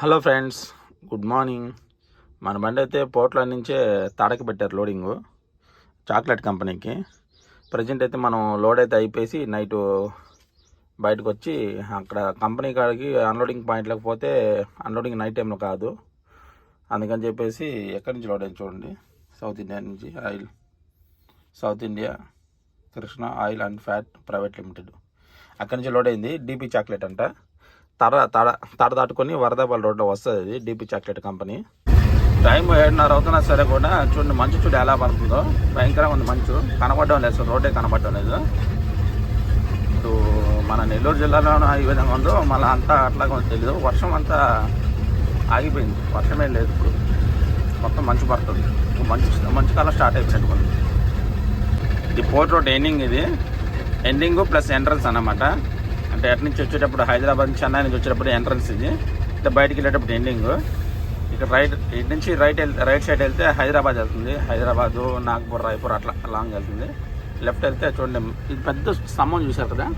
Hello friends, good morning. మన బండి అయితే పోర్ట్లో నుంచే తాడకి పెట్టారు లోడింగు చాక్లెట్ కంపెనీకి. ప్రజెంట్ అయితే మనం లోడ్ అయితే అయిపోయి నైట్ బయటకు వచ్చి అక్కడ కంపెనీ కాడికి అన్లోడింగ్ పాయింట్ లేకపోతే అన్లోడింగ్ నైట్ టైంలో కాదు. అందుకని చెప్పేసి ఎక్కడి నుంచి లోడ్ అయింది చూడండి. సౌత్ ఇండియా నుంచి oil, south India Krishna oil and fat private limited అక్కడి నుంచి లోడ్ అయింది. డీపీ చాక్లెట్ అంట. తడ దాటుకొని వరదాబాల్ రోడ్లో వస్తుంది అది డీపీ చాక్లెట్ కంపెనీ. టైం 7:30 అవుతున్నా సరే కూడా చూడండి, మంచు చూడు ఎలా పడుతుందో. భయంకరంగా ఉంది మంచు, కనబడడం లేదు, అసలు రోడ్డే కనబడడం లేదు. ఇప్పుడు మన నెల్లూరు జిల్లాలో ఈ విధంగా ఉందో మళ్ళీ అంతా అట్లాగా తెలియదు. వర్షం అంతా ఆగిపోయింది, వర్షమే లేదు. ఇప్పుడు మొత్తం మంచు పడుతుంది, మంచు కాలం స్టార్ట్ అయిపోయినట్టు. ఇది పోర్ట్ రోడ్ ఎండింగ్, ఇది ఎండింగ్ ప్లస్ ఎంట్రన్స్ అన్నమాట. అంటే అటు నుంచి వచ్చేటప్పుడు హైదరాబాద్ నుంచి చెన్నై నుంచి వచ్చేటప్పుడు ఎంట్రన్స్, ఇది అంటే బయటికి వెళ్ళేటప్పుడు ఎండింగ్. ఇక్కడ ఇటు నుంచి రైట్ సైడ్ వెళ్తే హైదరాబాద్ వెళ్తుంది. హైదరాబాదు, నాగ్పూర్, రాయ్పూర్ అట్లా లాంగ్ వెళ్తుంది. లెఫ్ట్ వెళ్తే చూడండి, ఇది పెద్ద స్తంభం చూశారు కదా,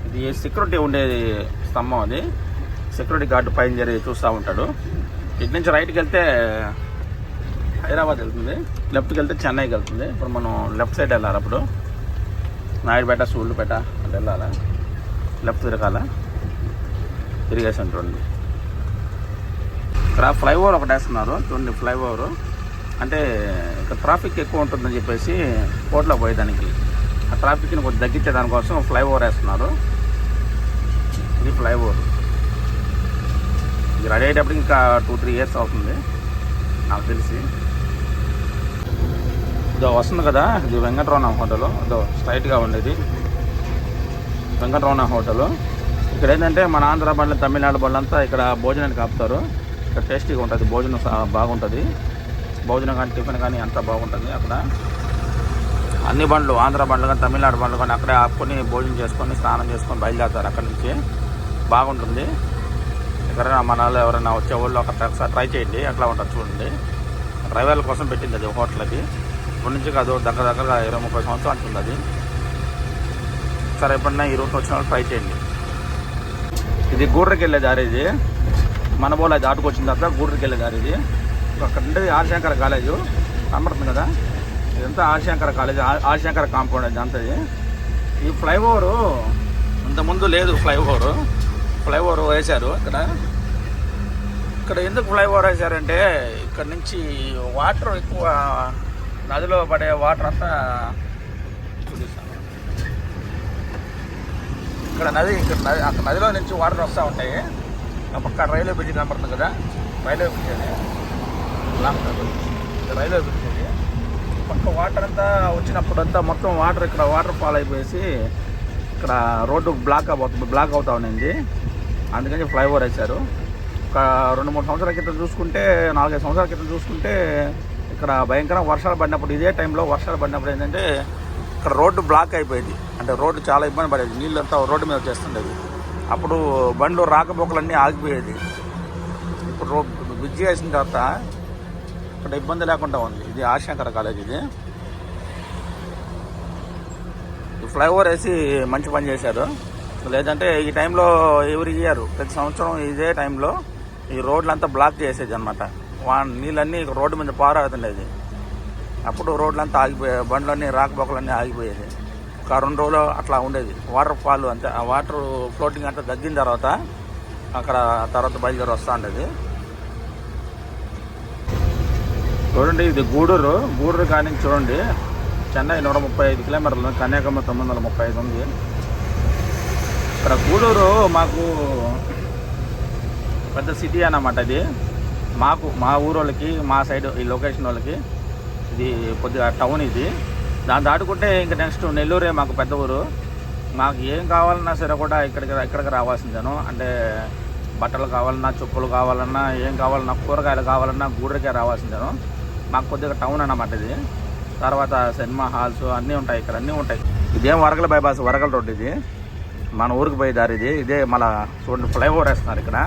ఇది సెక్యూరిటీ ఉండేది స్తంభం. అది సెక్యూరిటీ గార్డు పైన జరిగి చూస్తూ ఉంటాడు. ఇటు నుంచి రైట్కి వెళ్తే హైదరాబాద్ వెళ్తుంది, లెఫ్ట్కి వెళ్తే చెన్నైకి వెళ్తుంది. ఇప్పుడు మనం లెఫ్ట్ సైడ్ వెళ్ళాలి. అప్పుడు నాయుడుపేట, సూళ్ళుపేట అటు వెళ్ళాలి. లెఫ్ట్ తిరగాల, ఇరిగేషన్ చూడండి. ఇక్కడ ఫ్లైఓవర్ ఒకటి వేస్తున్నారు చూడండి. ఫ్లైఓవర్ అంటే ఇక్కడ ట్రాఫిక్ ఎక్కువ ఉంటుందని చెప్పేసి కోర్టులో పోయేదానికి, ఆ ట్రాఫిక్ని కొంచెం తగ్గించే దానికోసం ఫ్లైఓవర్ వేస్తున్నారు. ఇది ఫ్లైఓవర్. ఇది రెడీ అయ్యేటప్పటికి ఇంకా 2-3 years అవుతుంది నాకు తెలిసి. ఇదో వస్తుంది కదా, ఇది వెంకటరమణ హోటల్. ఇదో స్ట్రైట్గా ఉండేది వెంకటరమణ హోటల్. ఇక్కడ ఏంటంటే మన ఆంధ్ర బండ్లు, తమిళనాడు బండ్లు అంతా ఇక్కడ భోజనానికి ఆపుతారు. ఇక్కడ టేస్టీగా ఉంటుంది, భోజనం బాగుంటుంది. భోజనం కానీ టిఫిన్ కానీ అంతా బాగుంటుంది. అక్కడ అన్ని బండ్లు, ఆంధ్ర బండ్లు కానీ తమిళనాడు బండ్లు కానీ అక్కడే ఆపుకొని భోజనం చేసుకొని స్నానం చేసుకొని బయలుదేరుతారు అక్కడి నుంచి. బాగుంటుంది. ఎక్కడైనా మన వాళ్ళు ఎవరైనా వచ్చే వాళ్ళు ఒకసారి ట్రై చేయండి, అట్లా ఉంటుంది చూడండి. డ్రైవర్ల కోసం పెట్టింది అది హోటల్. అది ఇప్పటి నుంచి కాదు, దగ్గర 20-30 సంవత్సరాలు ఉంటుంది అది. సరే, ఎప్పుడన్నా ఈ రూట్ వచ్చిన వాళ్ళు ట్రై చేయండి. ఇది గూడ్రకి వెళ్ళే దారి. ఇది మన బోల్ అది ఆటుకు వచ్చిన తర్వాత గూడ్రకి వెళ్ళే దారి. ఇది అక్కడ ఉండేది ఆర్శంకర కాలేజు కనబడుతుంది కదా, ఇదంతా ఆర్శంకర కాలేజ్, ఆర్శంకర కాంపౌండ్ అది అంతా. ఈ ఫ్లైఓవరు ఇంతకుముందు లేదు. ఫ్లైఓవర్ వేశారు ఇక్కడ ఎందుకు ఫ్లైఓవర్ వేశారంటే ఇక్కడ నుంచి వాటర్ ఎక్కువ, నదిలో పడే వాటర్ అంతా చూపిస్తాను. ఇక్కడ అక్కడ నదిలో నుంచి వాటర్ వస్తూ ఉంటాయి. ఆ పక్క రైల్వే బ్రిడ్జ్ కనపడుతుంది కదా, రైల్వే బ్రిడ్జ్ అది రైల్వే బ్రిడ్జ్ అది. పక్క వాటర్ అంతా వచ్చినప్పుడు అంతా మొత్తం వాటర్ ఇక్కడ వాటర్ ఫాల్ అయిపోయేసి ఇక్కడ రోడ్డు బ్లాక్ అవుతా ఉండింది. అందుకని ఫ్లైఓవర్ వేశారు. ఒక 2-3 సంవత్సరాల క్రితం చూసుకుంటే, 4-5 సంవత్సరాల క్రితం చూసుకుంటే ఇక్కడ భయంకరంగా వర్షాలు పడినప్పుడు, ఇదే టైంలో వర్షాలు పడినప్పుడు ఏంటంటే ఇక్కడ రోడ్డు బ్లాక్ అయిపోయింది. అంటే రోడ్డు చాలా ఇబ్బంది పడేది, నీళ్ళంతా రోడ్డు మీద వచ్చేస్తుండేది. అప్పుడు బండ్లు రాకపోకలన్నీ ఆగిపోయేది. ఇప్పుడు బ్రిడ్జి వేసిన తర్వాత ఇక్కడ ఇబ్బంది లేకుండా ఉంది. ఇది ఆర్శంకర కాలేజ్. ఇది ఫ్లైఓవర్ వేసి మంచి పని చేశారు. లేదంటే ఈ టైంలో ఎవరు ఇయ్యారు, ప్రతి సంవత్సరం ఇదే టైంలో ఈ రోడ్లంతా బ్లాక్ చేసేది అనమాట. నీళ్ళన్నీ రోడ్డు మీద పారవుతుండేది. అప్పుడు రోడ్లంతా ఆగిపోయాయి, బండ్లన్నీ రాకపోకలన్నీ ఆగిపోయేది. ఒక 2 రోజులు అట్లా ఉండేది. వాటర్ ఫాల్ అంతే, ఆ వాటర్ ఫ్లోటింగ్ అంతా తగ్గిన తర్వాత అక్కడ బయలుదేరి వస్తూ ఉండేది. చూడండి, ఇది గూడూరు కానీ చూడండి, చెన్నై 135 కిలోమీటర్లు, కన్యాకుమారి 935 ఉంది. ఇక్కడ గూడూరు మాకు పెద్ద సిటీ అన్నమాట. ఇది మా ఊరోళ్ళకి, మా సైడ్ ఈ లొకేషన్ వాళ్ళకి ఇది కొద్దిగా టౌన్. ఇది దాన్ని దాటుకుంటే ఇంకా నెక్స్ట్ నెల్లూరే మాకు పెద్ద ఊరు. మాకు ఏం కావాలన్నా సరే కూడా ఇక్కడికి రావాల్సిందేను. అంటే బట్టలు కావాలన్నా, చెప్పులు కావాలన్నా, ఏం కావాలన్నా, కూరగాయలు కావాలన్నా గూడూరుకే రావాల్సిందేను. మాకు కొద్దిగా టౌన్ అన్నమాట ఇది. తర్వాత సినిమా హాల్స్ అన్నీ ఉంటాయి, ఇక్కడ అన్నీ ఉంటాయి. ఇదేం వరగల బైపాస్, వరగల రోడ్డు. ఇది మన ఊరికి పోయే దారి. ఇది మళ్ళీ చూడండి ఫ్లైఓవర్ వేస్తున్నారు ఇక్కడ.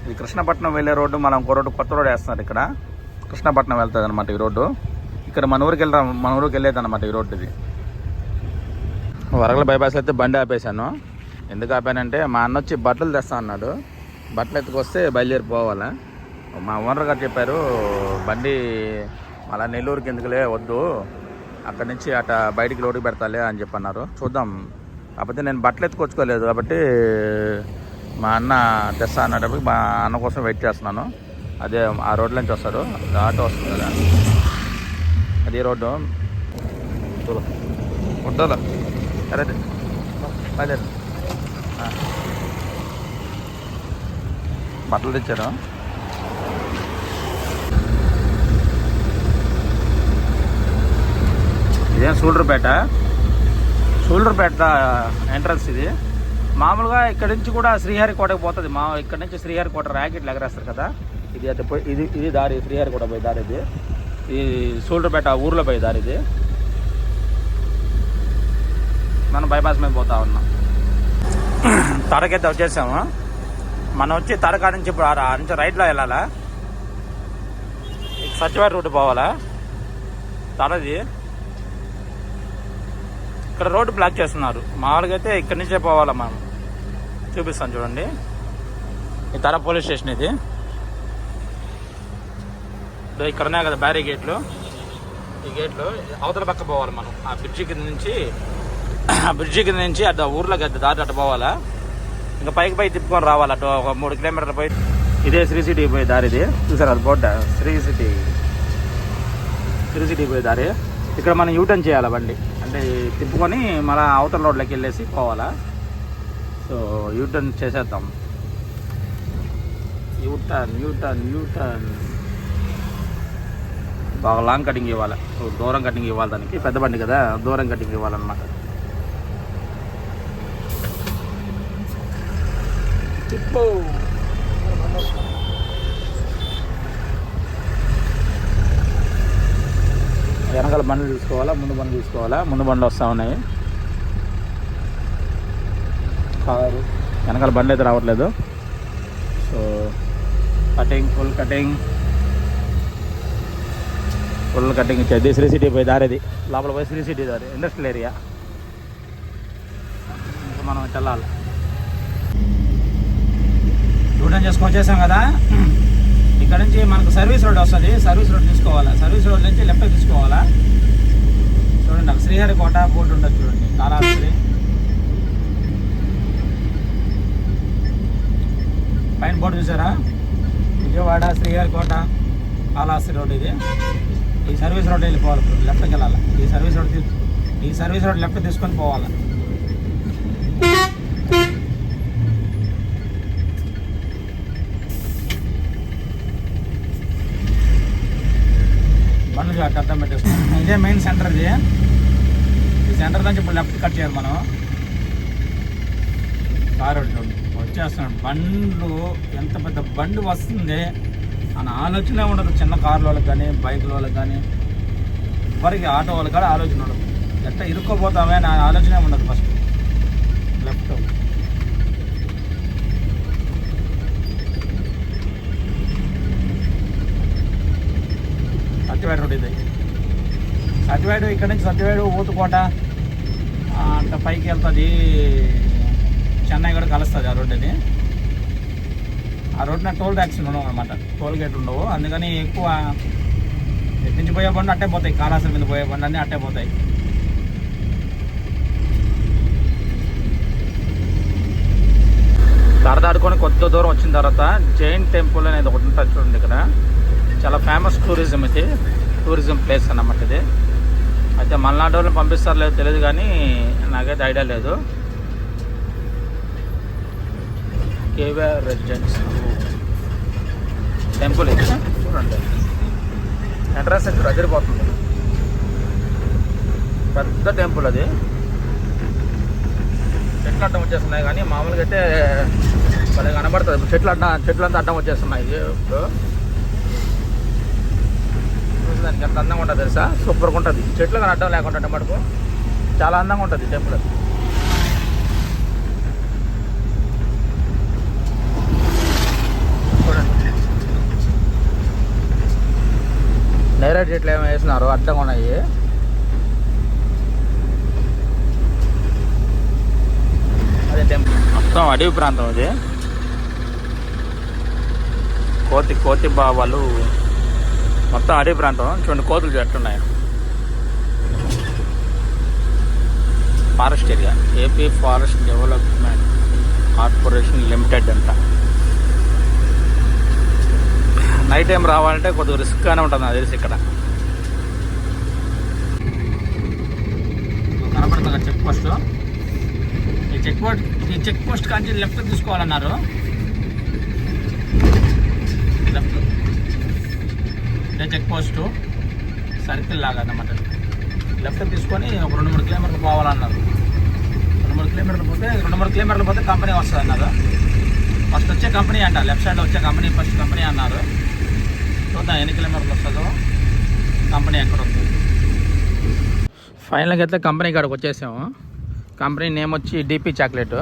ఇది కృష్ణపట్నం వెళ్ళే రోడ్డు, మళ్ళీ ఇంకో రోడ్డు, కొత్త రోడ్డు వేస్తున్నారు ఇక్కడ. కృష్ణపట్నం వెళ్తుంది అనమాట ఈ రోడ్డు. ఇక్కడ మన ఊరికి వెళ్ళేది అనమాట ఈ రోడ్డు. ఇది వరగల బైపాస్ అయితే బండి ఆపేశాను. ఎందుకు ఆపానంటే మా అన్న వచ్చి బట్టలు తెస్తా అన్నాడు. బట్టలు ఎత్తుకొస్తే బయలుదేరిపోవాలా. మా ఓనర్ గారు చెప్పారు బండి మళ్ళీ నెల్లూరుకి ఎందుకులే వద్దు, అక్కడి నుంచి అట బయటికి లోటుకి పెడతాలే అని చెప్పి అన్నారు. చూద్దాం. కాకపోతే నేను బట్టలు ఎత్తుకొచ్చుకోలేదు కాబట్టి మా అన్న తెస్తా అన్నప్పటికి మా అన్న కోసం వెయిట్ చేస్తున్నాను. అదే ఆ రోడ్ల నుంచి వస్తాడు, ఆటో వస్తుంది కదా, అది రోడ్డు ఉండాల. సరే అదే బట్టలు తెచ్చారు. ఇదేం సూళ్ళూరుపేట ఎంట్రన్స్ ఇది. మామూలుగా ఇక్కడ నుంచి కూడా శ్రీహరికోటకి పోతుంది. ఇక్కడ నుంచి శ్రీహరికోట ర్యాకెట్లు ఎగరేస్తారు కదా, ఇది అయితే పోయి ఇది దారి, శ్రీహరికోట పోయి దారి, ఇది సూళ్ళూరుపేట ఊర్లో పోయి దారి. ఇది మనం బైపాస్ మీద పోతా ఉన్నాం. తడకైతే వచ్చేసాము. మనం వచ్చి తడకా నుంచి ఇప్పుడు నుంచి రైట్లో వెళ్ళాలా, సచివారి రూట్ పోవాలా. తడది ఇక్కడ రోడ్డు బ్లాక్ చేస్తున్నారు. మామూలుగా అయితే ఇక్కడి నుంచే పోవాలా. మనం చూపిస్తాను చూడండి. ఈ తర పోలీస్ స్టేషన్ ఇది. ఇక్కడనే కదా బ్యారిగేట్లు. ఈ గేట్లు అవతల పక్క పోవాలి మనం. ఆ బ్రిడ్జి కింద నుంచి అటు ఊర్లోకి అటు దాటి అటు పోవాలా. ఇంకా పైకి తిప్పుకొని రావాలి అటు ఒక 3 కిలోమీటర్ల పోయి. ఇదే శ్రీ సిటీ పోయే దారి. ఇది చూసారు అది బోర్డు, శ్రీ సిటీ పోయే దారి. ఇక్కడ మనం యూటర్న్ చేయాలి బండి, అంటే తిప్పుకొని మళ్ళీ అవతల రోడ్లోకి వెళ్ళేసి పోవాలా. సో యూటర్న్ చేసేద్దాం. యూటర్న్ బాగా లాంగ్ కటింగ్ ఇవ్వాలి, దూరం కటింగ్ ఇవ్వాలి. దానికి పెద్ద బండి కదా, దూరం కటింగ్ ఇవ్వాలన్నమాట. వెనకాల బండ్లు చూసుకోవాలా, ముందు బండ్లు చూసుకోవాలా. ముందు బండ్లు వస్తూ ఉన్నాయి. కారు వెనకాల బండ్లు అయితే రావట్లేదు. సో ఫుల్ కటింగ్ ఇచ్చేది. శ్రీ సిటీ పోయి దారి, ఇది లోపల పోయి శ్రీ సిటీ దారి, ఇండస్ట్రియల్ ఏరియా. ఇంకా మనం వెళ్ళాలి. యూటర్న్ చేసుకొని వచ్చేసాం కదా. ఇక్కడ నుంచి మనకు సర్వీస్ రోడ్ వస్తుంది. సర్వీస్ రోడ్ తీసుకోవాలా. సర్వీస్ రోడ్ నుంచి లెఫ్ట్ తీసుకోవాలా. చూడండి అక్కడ శ్రీహరికోట బోర్డు ఉండదు చూడండి, కాళహస్తి పైన బోర్డు చూసారా. విజయవాడ శ్రీహరికోట కాళహస్తి రోడ్ ఇది. ఈ సర్వీస్ రోడ్ వెళ్ళిపోవాలి. ఇప్పుడు లెఫ్ట్కి వెళ్ళాలి. ఈ సర్వీస్ రోడ్ లెఫ్ట్ తీసుకొని పోవాలి. బండ్లు అర్థం పెట్టేసుకున్నాం. ఇదే మెయిన్ సెంటర్. ఇది ఈ సెంటర్ నుంచి ఇప్పుడు లెఫ్ట్ కట్ చేయాలి మనం. కారు వచ్చేస్తున్నాం. బండ్లు ఎంత పెద్ద బండి వస్తుంది అని ఆలోచనే ఉండదు. చిన్న కార్ల వాళ్ళకి కానీ, బైకుల వాళ్ళకి కానీ, ఎవరికి ఆటో వాళ్ళకి కూడా ఆలోచన ఉండదు. ఎట్లా ఇరుక్కోపోతామే అని ఆలోచనే ఉండదు. First left Satyavedu road. ఇది సత్యవేడు. ఇక్కడ నుంచి సత్యవేడు, ఊతుకోట అంత పైకి వెళ్తుంది. చెన్నై కూడా కలుస్తుంది ఆ రోడ్డుని. ఆ రోడ్డున టోల్ ట్యాక్సీలు ఉండవు అనమాట, టోల్ గేట్ ఉండవు. అందుకని ఎక్కువ ఎత్తించి పోయే బండి అట్టే పోతాయి. కాళహస్తి మీద పోయే బండి అన్నీ అట్టే పోతాయి. దాడుకొని కొద్ది దూరం వచ్చిన తర్వాత జైన్ టెంపుల్ అనేది ఒకటి ఉంటుంది చూడండి. ఇక్కడ చాలా ఫేమస్ టూరిజం ప్లేస్ అన్నమాట ఇది. అయితే మల్నాడు వాళ్ళని పంపిస్తారో లేదో తెలియదు కానీ నాకైతే ఐడియా లేదు. కేవీఆర్ రెసిడెన్స్ టెంపుల్ ఇది చూడండి. ఎంట్రన్స్ ఇక్కడ అదిరిపోతుంది. పెద్ద టెంపుల్ అది. చెట్లు అడ్డం వచ్చేస్తున్నాయి కానీ మామూలుగా అయితే భలే కనబడుతుంది. చెట్లంతా అడ్డం వచ్చేస్తున్నాయి. ఇప్పుడు దానికి ఎంత అందంగా ఉంటుంది తెలుసా, సూపర్గా ఉంటుంది. చెట్లు కానీ అడ్డం లేకుండా మటుకు చాలా అందంగా ఉంటుంది టెంపుల్ అది. చూడండి నేరేడు చెట్లు ఏమో వేసినారు, అడ్డంగా ఉన్నాయి. అదే టెంపుల్ మొత్తం అడవి ప్రాంతం అది. కోతి బావాలు మొత్తం అడవి ప్రాంతం. చూడండి కోతులు ఎట్టున్నాయి. Forest area, AP forest development corporation limited అంట. నైట్ టైం రావాలంటే కొద్దిగా రిస్క్గానే ఉంటుంది నాకు తెలిసి. ఇక్కడ కనపడుతుంది చెక్ పోస్ట్. ఈ చెక్ పోస్ట్ కాంచి లెఫ్ట్ తీసుకోవాలన్నారు. లెఫ్ట్ ఇదే చెక్ పోస్టు, సర్కిల్ లాగా అన్నమాట. లెఫ్ట్ తీసుకొని ఒక 2-3 కిలోమీటర్లు పోవాలన్నారు. 2-3 కిలోమీటర్లు పోతే కంపెనీ వస్తుంది అన్నారు. ఫస్ట్ వచ్చే కంపెనీ అంట, లెఫ్ట్ సైడ్లో వచ్చే కంపెనీ ఫస్ట్ కంపెనీ అన్నారు. చూద్దాం ఎన్ని కిలోమీటర్లు వస్తుందో, కంపెనీ ఎక్కడ వస్తుంది. ఫైనల్గా అయితే కంపెనీ కాడికి వచ్చేసాము. కంపెనీ నేమ్ వచ్చి డీపీ చాక్లెట్.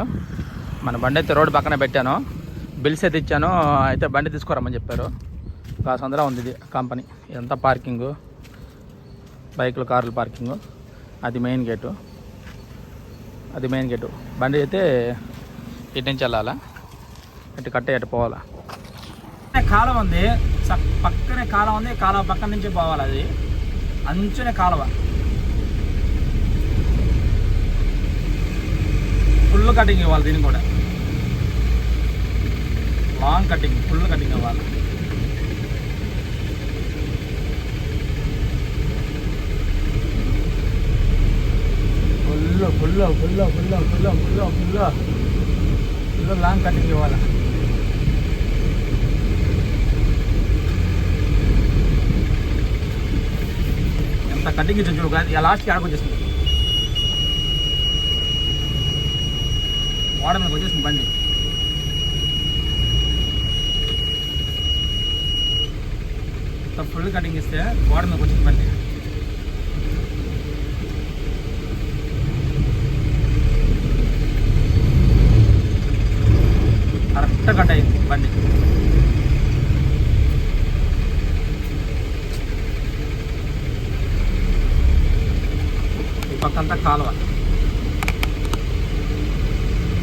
మన బండి అయితే రోడ్డు పక్కన పెట్టాను, బిల్స్ అయితే ఇచ్చాను. అయితే బండి తీసుకురమ్మని చెప్పారు. కాసందరా ఉంది ఇది కంపెనీ. ఇదంతా పార్కింగు, బైకులు కార్లు పార్కింగు. అది మెయిన్ గేటు. బండి అయితే ఇటు నుంచి వెళ్ళాలా, ఇటు కట్టే అటు పోవాలా. కాలువ ఉంది, పక్కనే కాలువ ఉంది. కాలువ పక్కన నుంచి పోవాలి. అది అంచునే కాలువ. ఫుల్ కటింగ్ ఇవ్వాలి. దీనికి కూడా లాంగ్ కటింగ్, ఫుల్ కటింగ్ ఇవ్వాలి. ఫుల్ లాంగ్ కటింగ్ ఇవ్వాలి. ఎంత కటింగ్ ఇచ్చి చూడు. లాస్ట్కి ఆడకు వచ్చేసింది, వాడ మీకు వచ్చేసింది బండి. ఫుల్ కటింగ్ ఇస్తే వాడ మీకు వచ్చింది బండి. కరెక్ట్ కట్ అయింది బండి. ఈ పక్కంతా కాలువ.